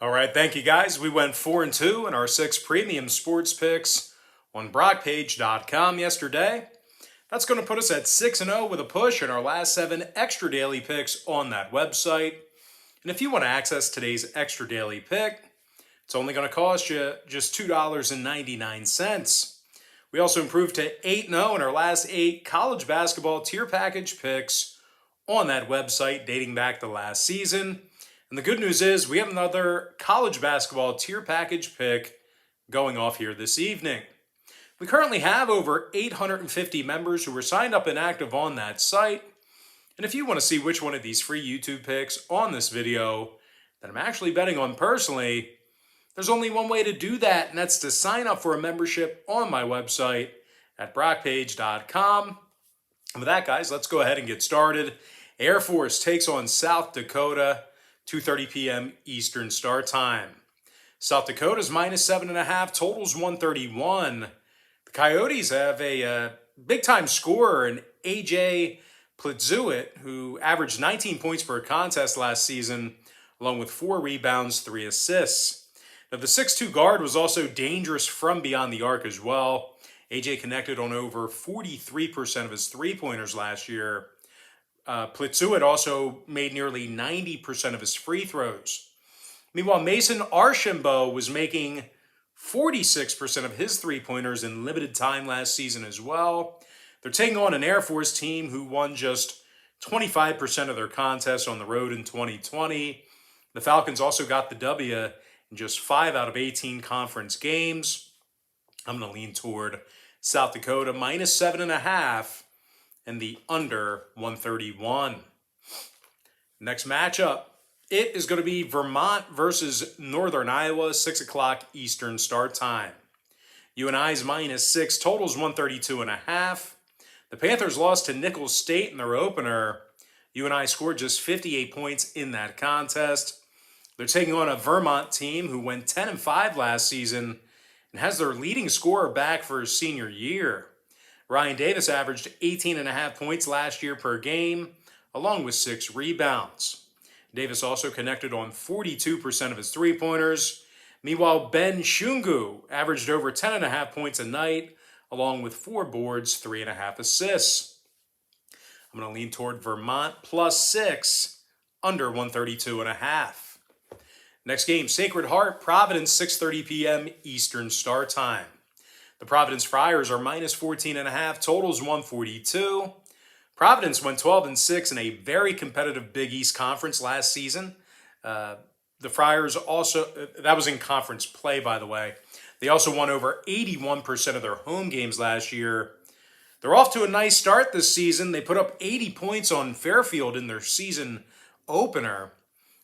All right, thank you guys. We went 4-2 in our 6 premium sports picks on BrockPage.com yesterday. That's going to put us at 6-0 with a push in our last 7 extra daily picks on that website. And if you want to access today's extra daily pick, it's only going to cost you just $2.99. We also improved to 8-0 in our last 8 college basketball tier package picks on that website dating back to last season. And the good news is we have another college basketball tier package pick going off here this evening. We currently have over 850 members who are signed up and active on that site. And if you want to see which one of these free YouTube picks on this video that I'm actually betting on personally, there's only one way to do that, and that's to sign up for a membership on my website at BrockPage.com. And with that, guys, let's go ahead and get started. Air Force takes on South Dakota, 2:30 p.m. Eastern start time. South Dakota's minus 7.5, totals 131. The Coyotes have a big-time scorer in A.J. Plitzuit, who averaged 19 points per contest last season, along with 4 rebounds, 3 assists. Now, the 6'2 guard was also dangerous from beyond the arc as well. A.J. connected on over 43% of his three-pointers last year. Plitzuit also made nearly 90% of his free throws. Meanwhile, Mason Archambault was making 46% of his three-pointers in limited time last season as well. They're taking on an Air Force team who won just 25% of their contests on the road in 2020. The Falcons also got the W in just 5 out of 18 conference games. I'm going to lean toward South Dakota minus 7.5 and the under 131. Next matchup, it is going to be Vermont versus Northern Iowa, 6 o'clock Eastern start time. UNI's minus 6, totals 132.5. The Panthers lost to Nicholls State in their opener. UNI scored just 58 points in that contest. They're taking on a Vermont team who went 10-5 last season and has their leading scorer back for his senior year. Ryan Davis averaged 18.5 points last year per game, along with 6 rebounds. Davis also connected on 42% of his three-pointers. Meanwhile, Ben Shungu averaged over 10.5 points a night, along with 4 boards, 3.5 assists. I'm going to lean toward Vermont plus 6, under 132.5. Next game, Sacred Heart, Providence, 6:30 p.m. Eastern start time. The Providence Friars are minus 14.5, totals 142. Providence went 12-6 in a very competitive Big East Conference last season. The Friars also, that was in conference play, by the way. They also won over 81% of their home games last year. They're off to a nice start this season. They put up 80 points on Fairfield in their season opener.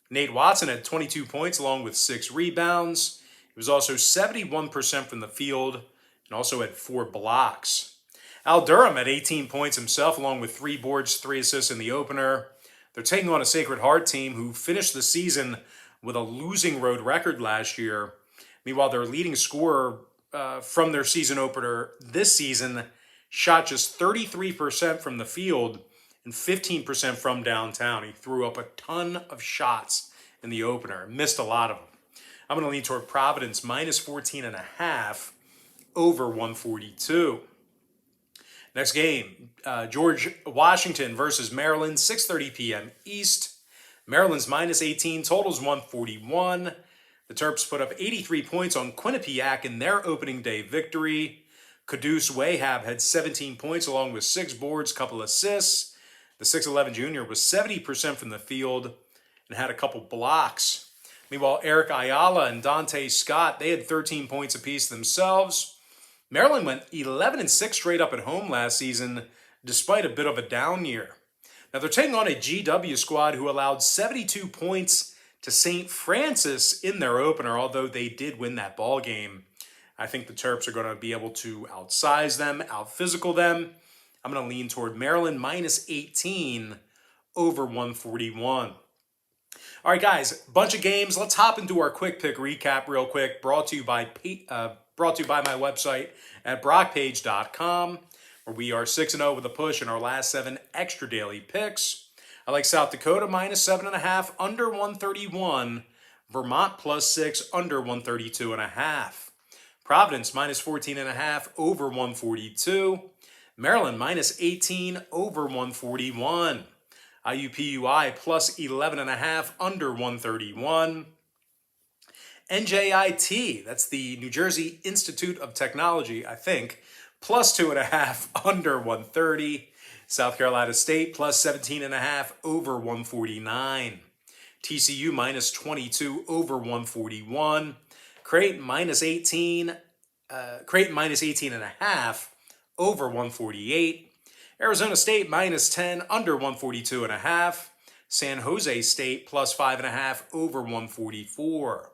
Nate Watson had 22 points along with 6 rebounds. He was also 71% from the field and also had 4 blocks. Al Durham had 18 points himself along with 3 boards, 3 assists in the opener. They're taking on a Sacred Heart team who finished the season with a losing road record last year. Meanwhile, their leading scorer from their season opener this season shot just 33% from the field and 15% from downtown. He threw up a ton of shots in the opener, missed a lot of them. I'm going to lean toward Providence minus 14.5 over 142. Next game, George Washington versus Maryland, 6:30 p.m. East. Maryland's minus 18, totals 141. The Terps put up 83 points on Quinnipiac in their opening day victory. Caduce Wahab had 17 points along with 6 boards, couple assists. The 6'11 junior was 70% from the field and had a couple blocks. Meanwhile, Eric Ayala and Dante Scott, they had 13 points apiece themselves. Maryland went 11-6 straight up at home last season, despite a bit of a down year. Now, they're taking on a GW squad who allowed 72 points to St. Francis in their opener, although they did win that ball game. I think the Terps are going to be able to outsize them, out-physical them. I'm going to lean toward Maryland minus 18 over 141. All right, guys, bunch of games. Let's hop into our quick pick recap real quick, brought to you by my website at BrockPage.com, where we are 6-0 with a push in our last 7 extra daily picks. I like South Dakota minus 7.5, under 131. Vermont +6 under 132.5. Providence -14.5 over 142. Maryland -18 over 141. IUPUI +11.5 under 131. NJIT, that's the New Jersey Institute of Technology, I think, +2.5 under 130. South Carolina State +17.5 over 149. TCU -22 over 141. Creighton -18.5 over 148. Arizona State -10 under 142.5. San Jose State +5.5 over 144.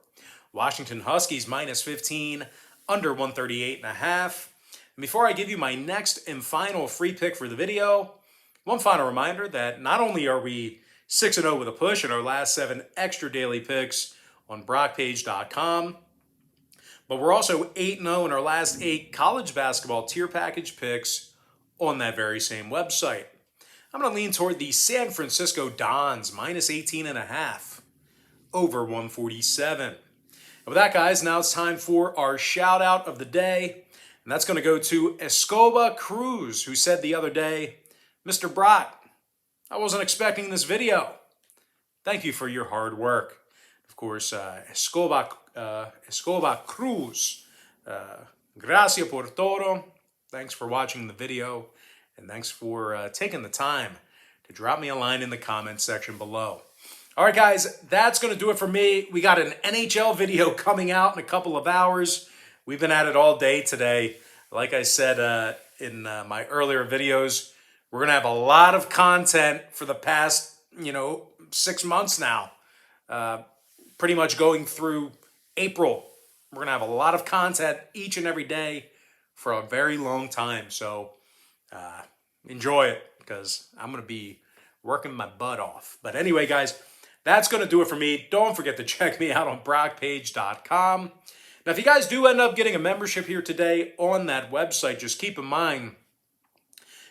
Washington Huskies -15 under 138.5. And before I give you my next and final free pick for the video, one final reminder that not only are we 6-0 with a push in our last 7 extra daily picks on BrockPage.com, but we're also 8-0 in our last 8 college basketball tier package picks on that very same website. I'm going to lean toward the San Francisco Dons -18.5 over 147. And with that, guys, now it's time for our shout out of the day. And that's going to go to Escoba Cruz, who said the other day, "Mr. Brock, I wasn't expecting this video. Thank you for your hard work." Of course, Escoba Cruz, gracias por todo. Thanks for watching the video, and thanks for taking the time to drop me a line in the comments section below. All right, guys, that's going to do it for me. We got an NHL video coming out in a couple of hours. We've been at it all day today. Like I said in my earlier videos, we're going to have a lot of content for the past, 6 months now. Pretty much going through April. We're going to have a lot of content each and every day for a very long time. So enjoy it, because I'm going to be working my butt off. But anyway, guys, that's going to do it for me. Don't forget to check me out on BrockPage.com. Now, if you guys do end up getting a membership here today on that website, just keep in mind,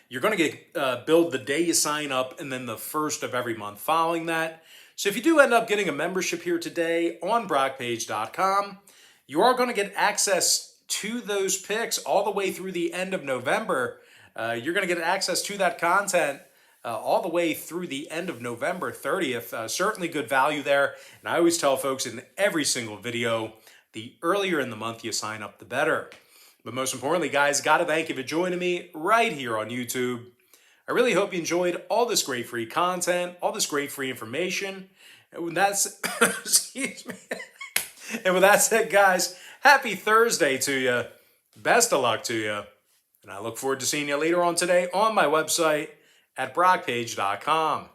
you're going to get billed the day you sign up and then the first of every month following that. So if you do end up getting a membership here today on BrockPage.com, you are going to get access to those picks all the way through the end of November. You're going to get access to that content all the way through the end of November 30th. Certainly good value there. And I always tell folks in every single video, the earlier in the month you sign up, the better. But most importantly, guys, got to thank you for joining me right here on YouTube. I really hope you enjoyed all this great free content, all this great free information. And with that, excuse me. And with that said, guys, happy Thursday to you. Best of luck to you. And I look forward to seeing you later on today on my website at BrockPage.com.